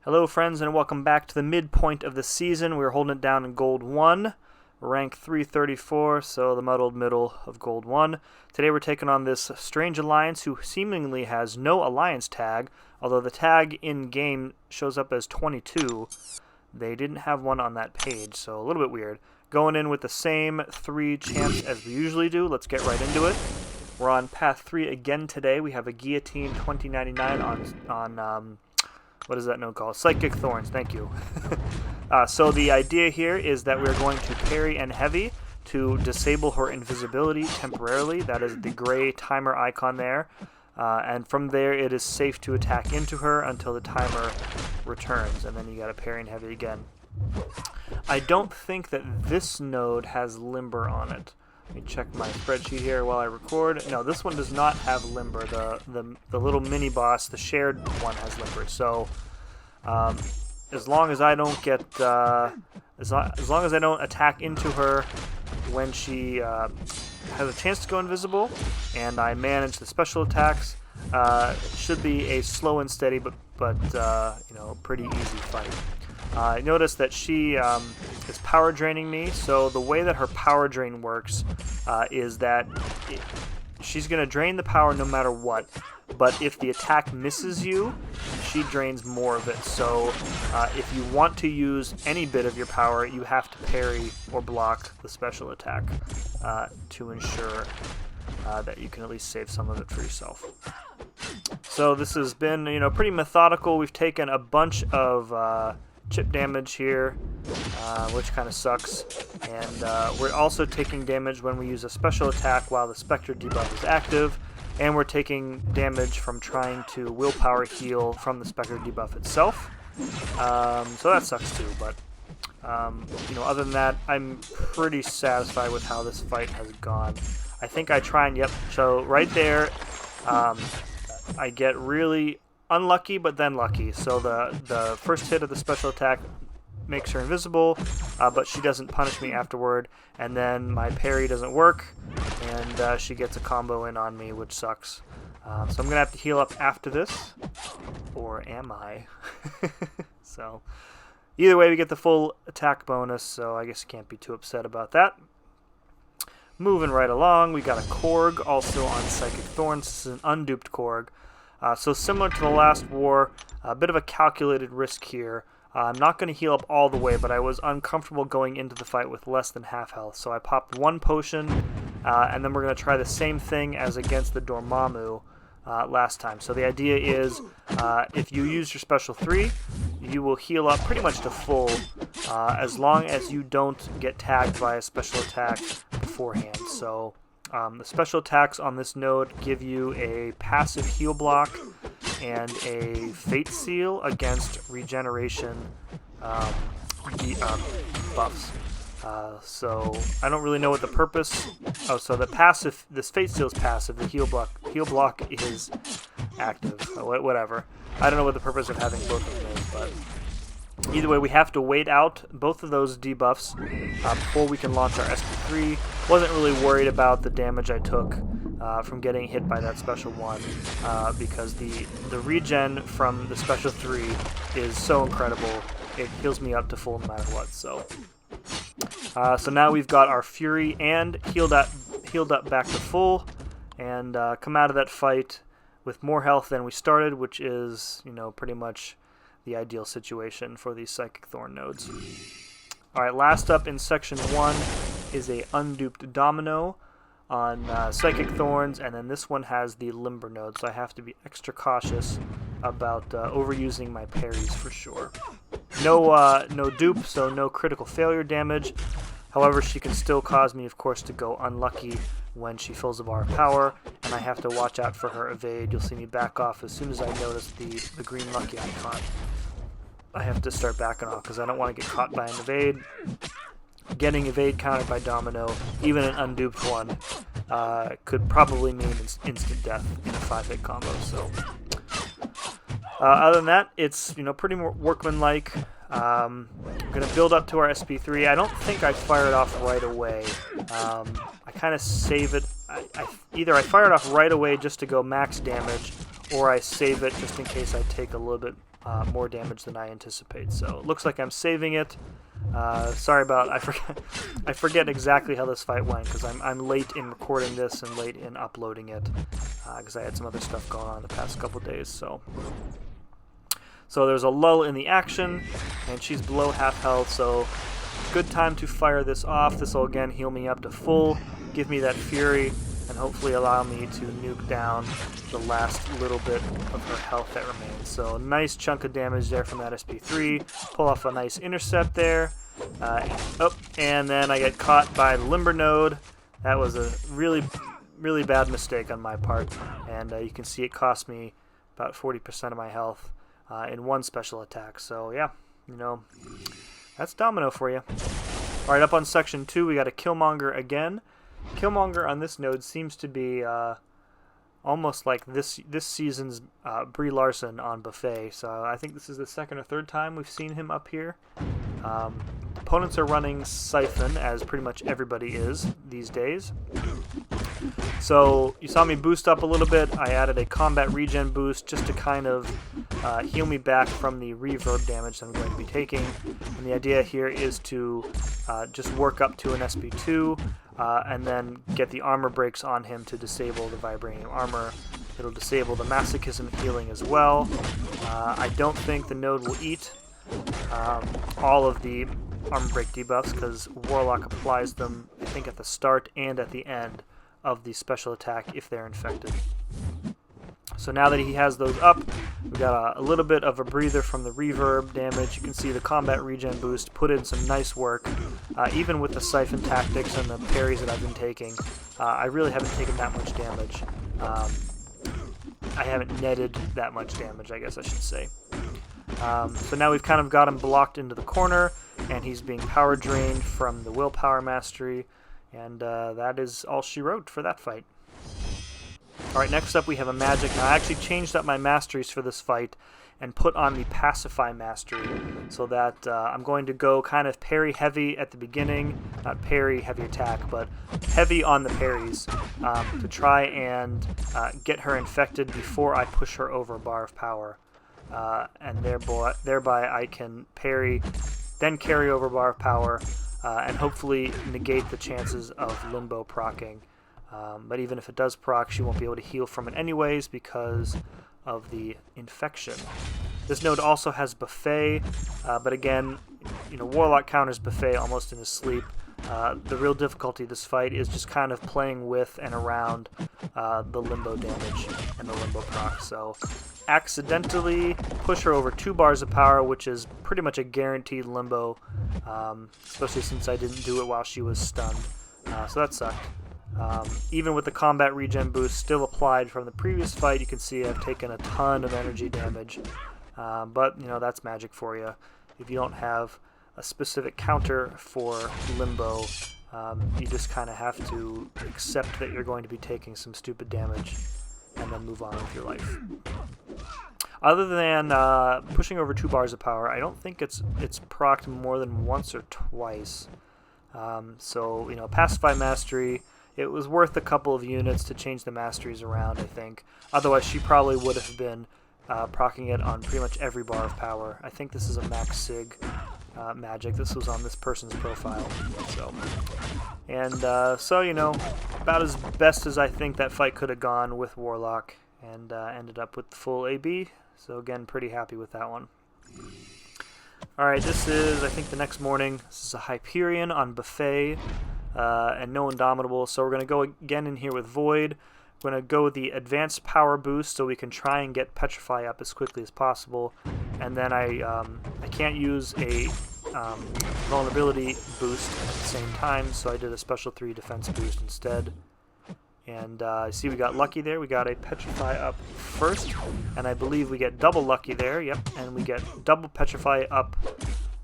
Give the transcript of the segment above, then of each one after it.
Hello friends and welcome back to the midpoint of the season. We're holding it down in Gold 1, rank 334, so the muddled middle of Gold 1. Today we're taking on this strange alliance who seemingly has no alliance tag, although the tag in-game shows up as 22. They didn't have one on that page, so a little bit weird. Going in with the same 3 champs as we usually do. Let's get right into it. We're on path 3 again today. We have a Guillotine 2099 on what is that node called? Psychic Thorns, thank you. So the idea here is that we're going to parry and heavy to disable her invisibility temporarily. That is the gray timer icon there. And from there it is safe to attack into her until the timer returns. And then you got to parry and heavy again. I don't think that this node has limber on it. Let me check my spreadsheet here while I record. No, this one does not have limber. The little mini boss, the shared one, has limber. So as long as I don't get as long as I don't attack into her when she has a chance to go invisible, and I manage the special attacks, it should be a slow and steady but you know, pretty easy fight. I noticed that she is power draining me, so the way that her power drain works is that she's going to drain the power no matter what, but if the attack misses you, she drains more of it. So if you want to use any bit of your power, you have to parry or block the special attack to ensure that you can at least save some of it for yourself. So this has been, you know, pretty methodical. We've taken a bunch of chip damage here, which kind of sucks, and we're also taking damage when we use a special attack while the Spectre debuff is active, and we're taking damage from trying to willpower heal from the Spectre debuff itself. So that sucks too, but you know, other than that, I'm pretty satisfied with how this fight has gone. I think I try and, yep, so right there, I get really unlucky, but then lucky. So the first hit of the special attack makes her invisible, but she doesn't punish me afterward, and then my parry doesn't work, and she gets a combo in on me, which sucks. So I'm gonna have to heal up after this, or am I? So either way, we get the full attack bonus, so I guess you can't be too upset about that. Moving right along, we got a Korg also on Psychic Thorns. This is an unduped Korg. So similar to the last war, a bit of a calculated risk here. I'm not going to heal up all the way, but I was uncomfortable going into the fight with less than half health. So I popped 1 potion, and then we're going to try the same thing as against the Dormammu last time. So the idea is if you use your special 3, you will heal up pretty much to full as long as you don't get tagged by a special attack beforehand. So the special attacks on this node give you a passive heal block and a fate seal against regeneration buffs. So I don't really know what the purpose. Oh, so the passive, this fate seal is passive. The heal block is active. Whatever. I don't know what the purpose of having both of them is, but either way, we have to wait out both of those debuffs before we can launch our SP3. Wasn't really worried about the damage I took from getting hit by that special one because the regen from the special 3 is so incredible. It heals me up to full no matter what. So now we've got our Fury and healed up back to full, and come out of that fight with more health than we started, which is, you know, pretty much the ideal situation for these Psychic Thorn nodes. Alright, last up in section 1 is a unduped Domino on Psychic Thorns, and then this one has the limber node, so I have to be extra cautious about overusing my parries for sure. No dupe, so no critical failure damage. However, she can still cause me, of course, to go unlucky when she fills a bar of power, and I have to watch out for her evade. You'll see me back off as soon as I notice the green lucky icon. I have to start backing off because I don't want to get caught by an evade. Getting evade countered by Domino, even an unduped one, could probably mean instant death in a 5-hit combo. So, other than that, it's, you know, pretty workmanlike. I'm gonna build up to our SP3. I don't think I fire it off right away. I kind of save it. Either I fire it off right away just to go max damage, or I save it just in case I take a little bit more damage than I anticipate. So it looks like I'm saving it. Sorry about I forget exactly how this fight went because I'm late in recording this and late in uploading it because I had some other stuff going on the past couple days. So there's a lull in the action, and she's below half health. So good time to fire this off. This will again heal me up to full, give me that fury, and hopefully allow me to nuke down the last little bit of her health that remains. So nice chunk of damage there from that SP3. Pull off a nice intercept there. And then I get caught by the Limber Node. That was a really, really bad mistake on my part. And you can see it cost me about 40% of my health in one special attack. So yeah, you know, that's Domino for you. Alright, up on section 2, we got a Killmonger again. Killmonger on this node seems to be almost like this season's Brie Larson on Buffet. So I think this is the second or third time we've seen him up here. Opponents are running Siphon, as pretty much everybody is these days. So you saw me boost up a little bit. I added a combat regen boost just to kind of heal me back from the reverb damage that I'm going to be taking. And the idea here is to just work up to an SP2 and then get the armor breaks on him to disable the vibranium armor. It'll disable the masochism healing as well. I don't think the node will eat all of the armor break debuffs because Warlock applies them, I think, at the start and at the end of the special attack if they're infected. So now that he has those up, we got a little bit of a breather from the reverb damage. You can see the combat regen boost put in some nice work. Even with the Siphon tactics and the parries that I've been taking, I really haven't taken that much damage. I haven't netted that much damage, I guess I should say. So now we've kind of got him blocked into the corner, and he's being power drained from the willpower mastery, and that is all she wrote for that fight. Alright, next up we have a Magik. Now I actually changed up my masteries for this fight and put on the Pacify mastery so that I'm going to go kind of parry heavy at the beginning, not parry heavy attack, but heavy on the parries to try and get her infected before I push her over bar of power. And thereby I can parry, then carry over bar of power, and hopefully negate the chances of Limbo proccing. But even if it does proc, she won't be able to heal from it anyways because of the infection. This node also has Buffet, but again, you know, Warlock counters Buffet almost in his sleep. The real difficulty of this fight is just kind of playing with and around the Limbo damage and the Limbo proc. So accidentally push her over 2 bars of power, which is pretty much a guaranteed Limbo, especially since I didn't do it while she was stunned. So that sucked. Even with the combat regen boost still applied from the previous fight, you can see I've taken a ton of energy damage. But, you know, that's Magik for you. If you don't have a specific counter for Limbo, you just kind of have to accept that you're going to be taking some stupid damage and then move on with your life. Other than pushing over 2 bars of power, I don't think it's procced more than once or twice. So, you know, Pacify Mastery, it was worth a couple of units to change the masteries around, I think. Otherwise, she probably would have been proccing it on pretty much every bar of power. I think this is a max sig Magik. This was on this person's profile. So, you know, about as best as I think that fight could have gone with Warlock, and ended up with the full AB. So again, pretty happy with that one. Alright, this is, I think, the next morning. This is a Hyperion on Buffet, and no Indomitable. So we're going to go again in here with Void. We're going to go with the advanced power boost so we can try and get Petrify up as quickly as possible. And then I can't use a vulnerability boost at the same time, so I did a special 3 defense boost instead. And see, we got lucky there. We got a Petrify up first, and I believe we get double lucky there. Yep, and we get double Petrify up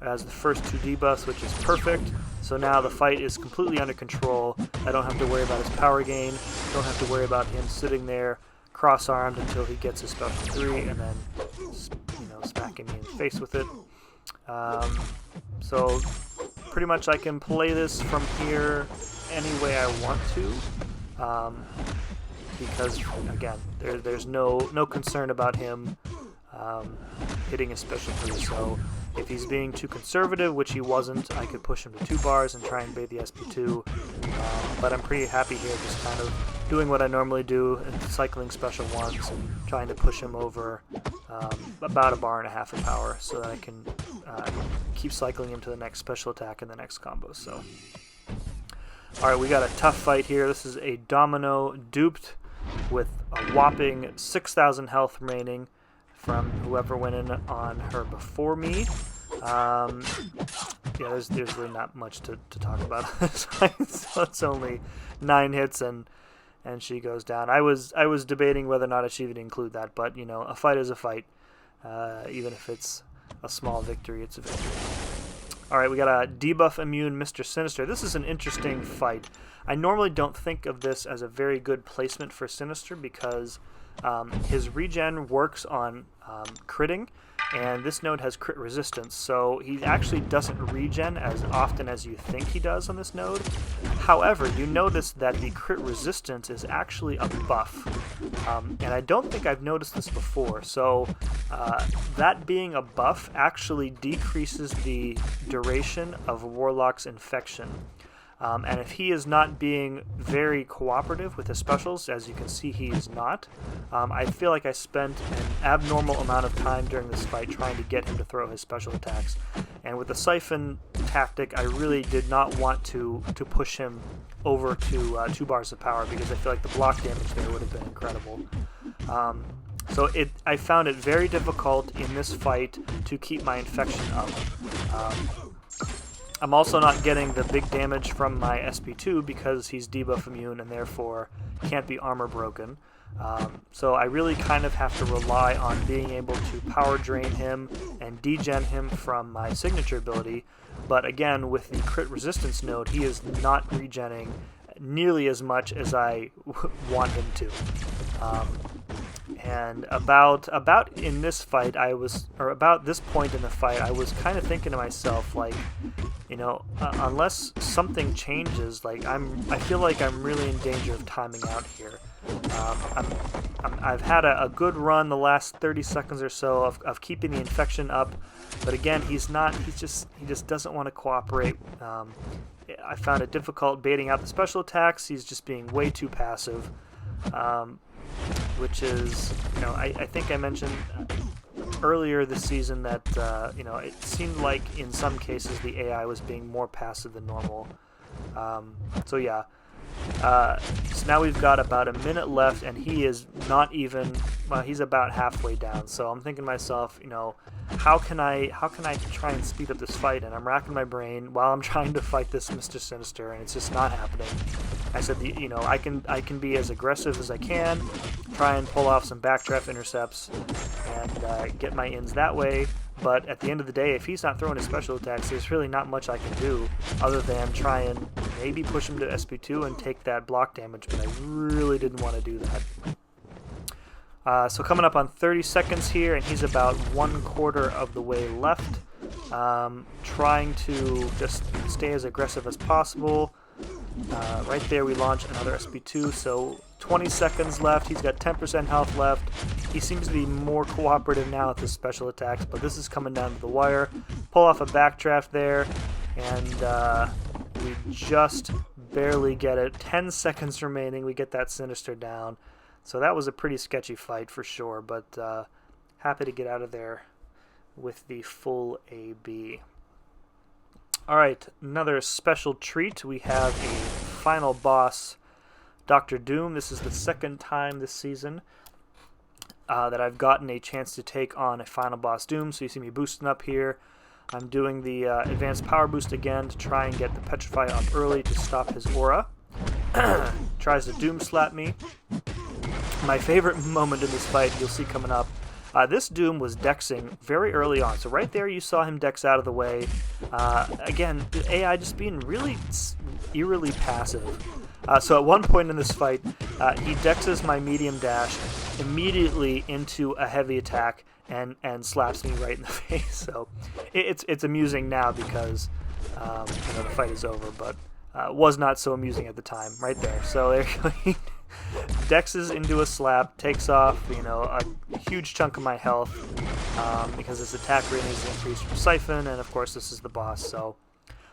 as the first 2 debuffs, which is perfect. So now the fight is completely under control. I don't have to worry about his power gain. Don't have to worry about him sitting there cross-armed until he gets his special 3, and then, you know, smacking me in the face with it. So pretty much I can play this from here any way I want to. Because again, there's no concern about him hitting his special 3. So if he's being too conservative, which he wasn't, I could push him to 2 bars and try and bait the SP2. But I'm pretty happy here, just kind of doing what I normally do, and cycling special 1s, trying to push him over about 1.5 bars of power so that I can keep cycling him to the next special attack and the next combo. So, alright, we got a tough fight here. This is a Domino duped with a whopping 6,000 health remaining from whoever went in on her before me. Yeah, there's really not much to talk about on this fight. So it's only 9 hits and she goes down. I was debating whether or not I should even include that, but you know, a fight is a fight. Even if it's a small victory, it's a victory. Alright, we got a debuff immune Mr. Sinister. This is an interesting fight. I normally don't think of this as a very good placement for Sinister because his regen works on critting, and this node has crit resistance, so he actually doesn't regen as often as you think he does on this node. However, you notice that the crit resistance is actually a buff, and I don't think I've noticed this before, so that being a buff actually decreases the duration of Warlock's infection. And if he is not being very cooperative with his specials, as you can see he is not, I feel like I spent an abnormal amount of time during this fight trying to get him to throw his special attacks. And with the Siphon tactic, I really did not want to push him over to 2 bars of power because I feel like the block damage there would have been incredible. So I found it very difficult in this fight to keep my infection up. I'm also not getting the big damage from my SP2 because he's debuff immune and therefore can't be armor broken. So I really kind of have to rely on being able to power drain him and degen him from my signature ability. But again, with the crit resistance node, he is not regenning nearly as much as I want him to. And about in this fight, about this point in the fight, I was kind of thinking to myself, like, you know, unless something changes, like I feel like I'm really in danger of timing out here. I've had a good run the last 30 seconds or so of keeping the infection up, but again, he just doesn't want to cooperate. I found it difficult baiting out the special attacks. He's just being way too passive. Which is, you know, I think I mentioned earlier this season that, you know, it seemed like in some cases the AI was being more passive than normal. So yeah, so now we've got about a minute left and he is not even, well, he's about halfway down. So I'm thinking to myself, you know, how can I try and speed up this fight? And I'm racking my brain while I'm trying to fight this Mr. Sinister, and it's just not happening. I said, you know, I can be as aggressive as I can, try and pull off some backdraft intercepts, and get my ins that way. But at the end of the day, if he's not throwing his special attacks, there's really not much I can do other than try and maybe push him to SP2 and take that block damage. But I really didn't want to do that. So coming up on 30 seconds here, and he's about 1/4 of the way left. Trying to just stay as aggressive as possible. Right there we launch another SP2, so 20 seconds left. He's got 10% health left. He seems to be more cooperative now with his special attacks, but this is coming down to the wire. Pull off a backdraft there, and we just barely get it. 10 seconds remaining. We get that Sinister down. So that was a pretty sketchy fight for sure, but happy to get out of there with the full AB. Alright, another special treat. We have a final boss, Dr. Doom. This is the second time this season that I've gotten a chance to take on a final boss Doom. So you see me boosting up here. I'm doing the advanced power boost again to try and get the Petrify up early to stop his aura. Tries to Doom slap me. My favorite moment in this fight, you'll see coming up, this Doom was dexing very early on. So right there you saw him dex out of the way. Again, the AI just being really eerily passive. So at one point in this fight, he dexes my medium dash immediately into a heavy attack and slaps me right in the face. So it's amusing now because you know, the fight is over, but was not so amusing at the time. Right there. So there you go. dexes into a slap, takes off, you know, a huge chunk of my health because his attack rate is increased from Siphon, and of course this is the boss. So,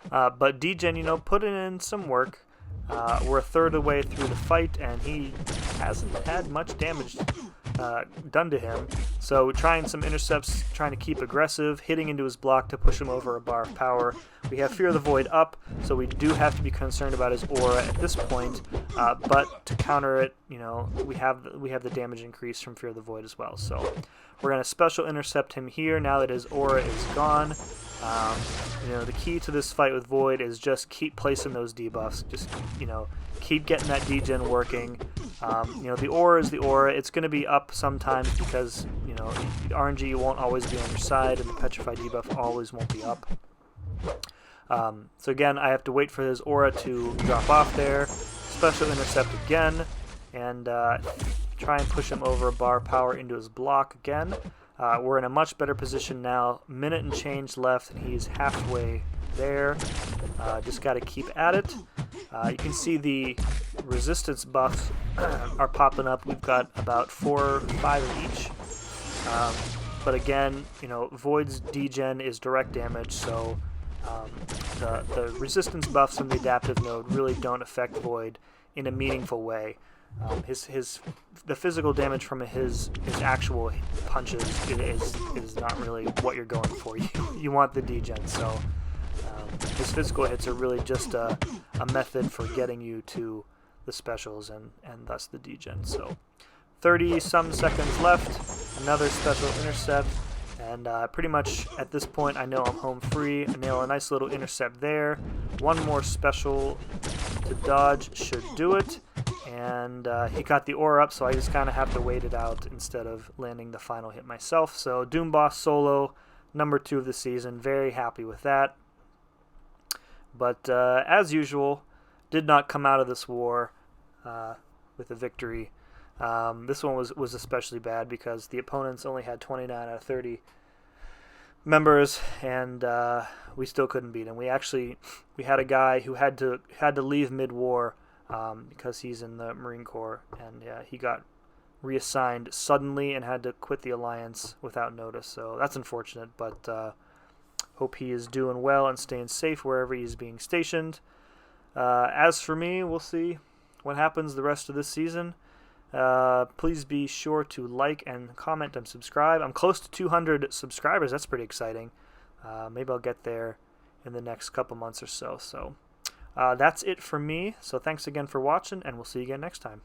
but Degen, you know, putting in some work. We're a third of the way through the fight, and he hasn't had much damage done to him. So trying some intercepts, trying to keep aggressive, hitting into his block to push him over a bar of power. We have Fear of the Void up, so we do have to be concerned about his aura at this point. But to counter it, you know, we have the damage increase from Fear of the Void as well. So we're going to special intercept him here now that his aura is gone. You know, the key to this fight with Void is just keep placing those debuffs. Just, you know, keep getting that degen working. You know, the aura is the aura. It's going to be up sometimes because, you know, RNG won't always be on your side, and the Petrify debuff always won't be up. So again, I have to wait for his aura to drop off there. Special intercept again, and try and push him over a bar power into his block again. We're in a much better position now. Minute and change left, and he's halfway there. Just got to keep at it. You can see the resistance buffs are popping up. We've got about 4 or 5 of each. But again, you know, Void's degen is direct damage, so the resistance buffs from the adaptive node really don't affect Void in a meaningful way. The physical damage from his actual punches is not really what you're going for. You want the degen, so his physical hits are really just a method for getting you to the specials and thus the degen. So 30-some seconds left, another special intercept, and pretty much at this point I know I'm home free. I nail a nice little intercept there. One more special to dodge should do it. And he got the aura up, so I just kind of have to wait it out instead of landing the final hit myself. So Doom Boss solo, number 2 of the season. Very happy with that. But as usual, did not come out of this war with a victory. This one was especially bad because the opponents only had 29 out of 30 members, and we still couldn't beat him. We had a guy who had to leave mid-war because he's in the Marine Corps, and he got reassigned suddenly and had to quit the Alliance without notice. So that's unfortunate, but hope he is doing well and staying safe wherever he's being stationed. As for me, we'll see what happens the rest of this season. Please be sure to like and comment and subscribe. I'm close to 200 subscribers. That's pretty exciting. Maybe I'll get there in the next couple months or so. So that's it for me. So thanks again for watching, and we'll see you again next time.